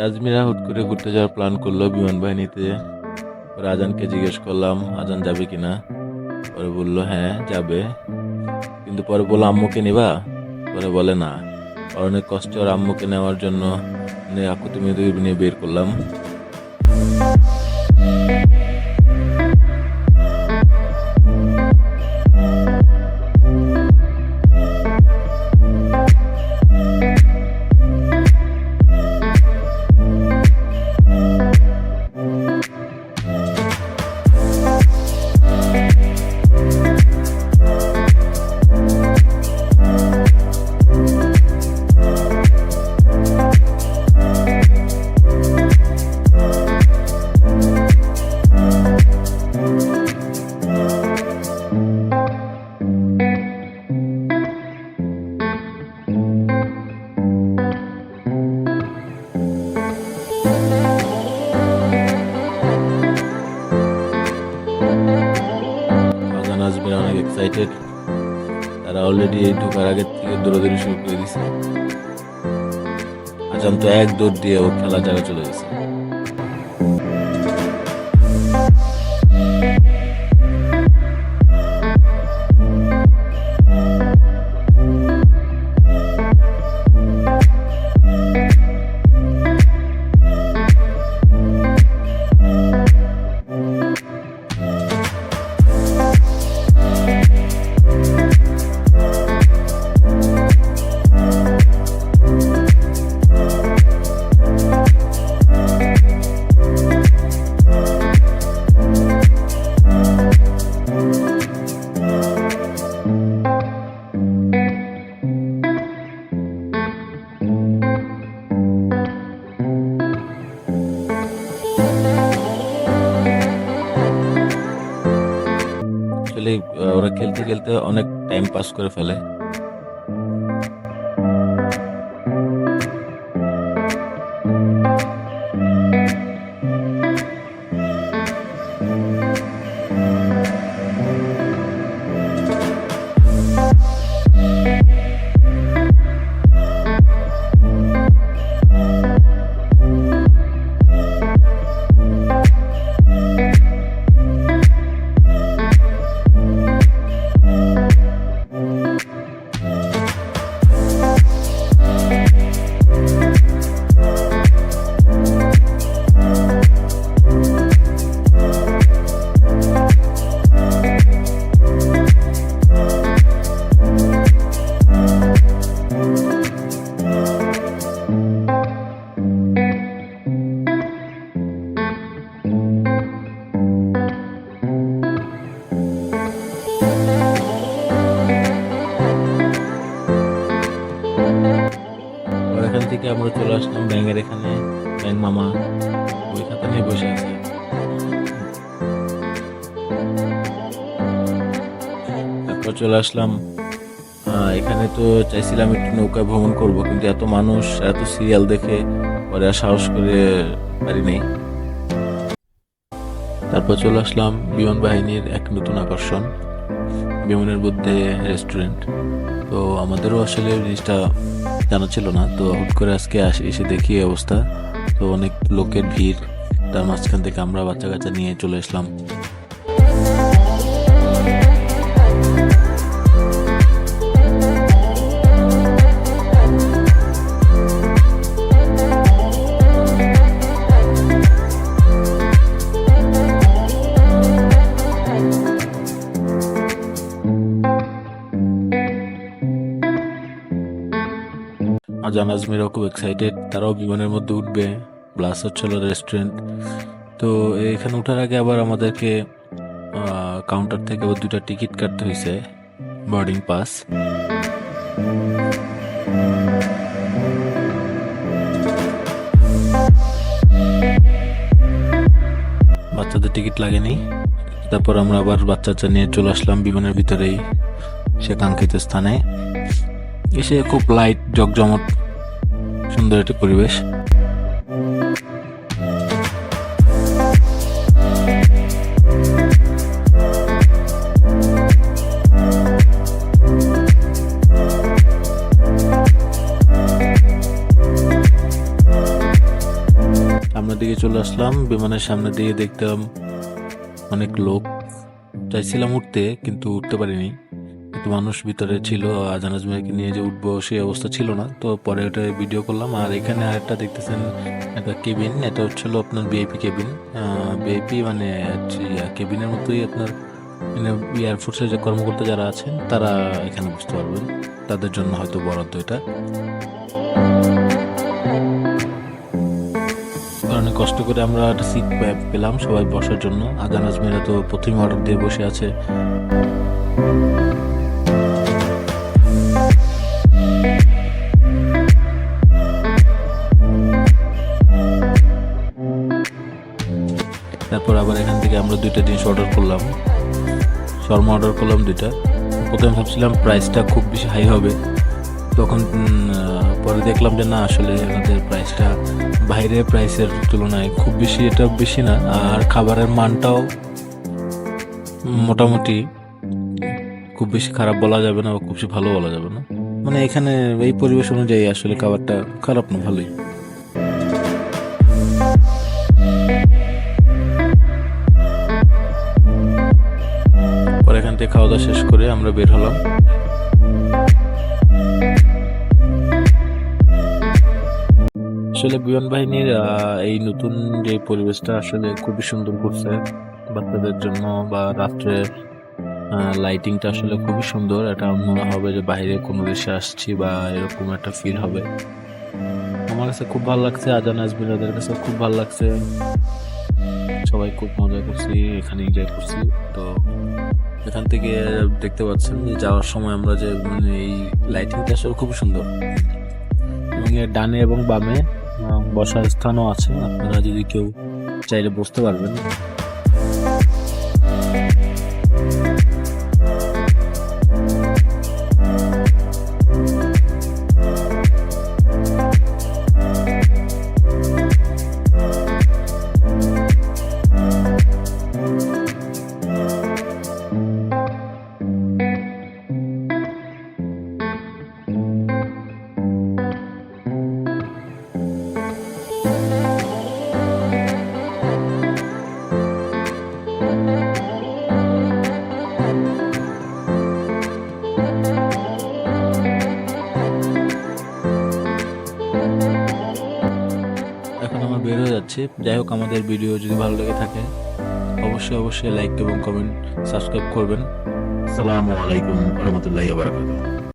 আজমিরা হুট করে ঘুরতে যাওয়ার প্ল্যান করলো বিমান বাহিনীতে। পরে আজানকে জিজ্ঞেস করলাম আজান যাবে কিনা। পরে বললো হ্যাঁ যাবে, কিন্তু পরে বললো আম্মুকে নিবা। পরে বলে না, অনেক কষ্ট ওর আম্মুকে নেওয়ার জন্য আকুতি মিনতি নিয়ে বের করলাম। আজমিরা অনেক এক্সাইটেড, তারা অলরেডি ঢোকার আগে থেকে দৌড়াদৌড়ি শুরু করে দিছে। আজান তো এক দৌড় দিয়ে ও খেলার জায়গায় চলে গেছে। ওরা খেলতে খেলতে অনেক টাইম পাস করে ফেলে। এখান থেকে আমরা চলে আসলাম ব্যাঙের এখানে। ব্যাঙ মামা ওই খাতা নিয়ে বসে আছে। তারপর চলে আসলাম এখানে। তো চাইছিলাম একটু নৌকায় ভ্রমণ করব, কিন্তু এত মানুষ এত সিরিয়াল দেখে পরে আর সাহস করে পারি নাই। তারপর চলে আসলাম বিমান বাহিনীর এক নতুন আকর্ষণ, বিমানের মধ্যে রেস্টুরেন্ট। তো আমাদেরও আসলে জিনিসটা জানা ছিল না, তো হুট করে আজকে এসে দেখি অবস্থা। তো অনেক লোকের ভিড়, তার মাঝখান থেকে আমরা বাচ্চা কাচ্চা নিয়ে চলে আসলাম। আজান আজমিরাও খুব এক্সাইটেড, তারাও বিমানের মধ্যে উঠবে, প্লাস হচ্ছিল রেস্টুরেন্ট। তো এখানে ওঠার আগে আবার আমাদেরকে কাউন্টার থেকে আবার 2টা টিকিট কাটতে হয়েছে, বোর্ডিং পাস। বাচ্চাদের টিকিট লাগেনি। তারপর আমরা আবার বাচ্চা নিয়ে চলে আসলাম বিমানের ভিতরেই সে কাঙ্ক্ষিত স্থানে। এসে খুব লাইট জকজমট সুন্দর একটি পরিবেশ। সামনের দিকে চলে আসলাম। বিমানের সামনের দিকে দেখতাম অনেক লোক, চাইছিলাম উঠতে কিন্তু উঠতে পারিনি, কিন্তু মানুষ ভিতরে ছিল। আজান আজমিরাকে নিয়ে যে উঠবো সেই অবস্থা ছিল না, তো পরে ওটা ভিডিও করলাম। আর এখানে আরেকটা দেখতেছেন একটা কেবিন, এটা হচ্ছিল আপনার ভিআইপি কেবিন। ভিআইপি মানে কেবিনের মতোই আপনার এয়ারফোর্সের যে কর্মকর্তা যারা আছেন তারা এখানে বুঝতে পারবেন, তাদের জন্য হয়তো বরাদ্দ এটা। অনেক কষ্ট করে আমরা একটা সিট পেলাম সবাই বসার জন্য। আজান আজমিরা তো প্রথমে অর্ডার দিয়ে বসে আছে। তারপর আবার এখান থেকে আমরা দুইটা জিনিস অর্ডার করলাম, শর্মা অর্ডার করলাম দুইটা। প্রথমে ভাবছিলাম প্রাইসটা খুব বেশি হাই হবে, তখন পরে দেখলাম যে না, আসলে আমাদের প্রাইসটা বাইরের প্রাইসের তুলনায় খুব বেশি, এটা বেশি না। আর খাবারের মানটাও মোটামুটি, খুব বেশি খারাপ বলা যাবে না, খুব বেশি ভালো বলা যাবে না, মানে এখানে এই পরিবেশ অনুযায়ী আসলে খাবারটা খারাপ না, ভালোই। পরে এখান থেকে খাওয়া দাওয়া শেষ করে আমরা বের হলাম। আসলে বিমান বাহিনীর এই নতুন যে পরিবেশটা আসলে খুবই সুন্দর করছে বাচ্চাদের জন্য, বা রাত্রে লাইটিংটা আসলে খুবই সুন্দর। এটা মনে হবে যে বাইরে কোনো দেশে আসছি বা এরকম একটা ফিল হবে। আমার কাছে খুব ভালো লাগছে, আজান আজমিরাদের কাছে খুব ভালো লাগছে, সবাই খুব মজা করছি, এখানে এনজয় করছি। তো এখান থেকে দেখতে পাচ্ছেন যে যাওয়ার সময় আমরা যে মানে এই লাইটিংটা আসলে খুব সুন্দর, এবং এর ডানে এবং বামে বসার স্থানও আছে, আপনারা যদি কেউ চাইলে বসতে পারবেন। বের হয়ে যাচ্ছে। যাই হোক, আমাদের ভিডিও যদি ভালো লেগে থাকে অবশ্যই লাইক এবং কমেন্ট, সাবস্ক্রাইব করবেন। আসসালামু আলাইকুম ওয়া রাহমাতুল্লাহি ওয়া বারাকাতুহু।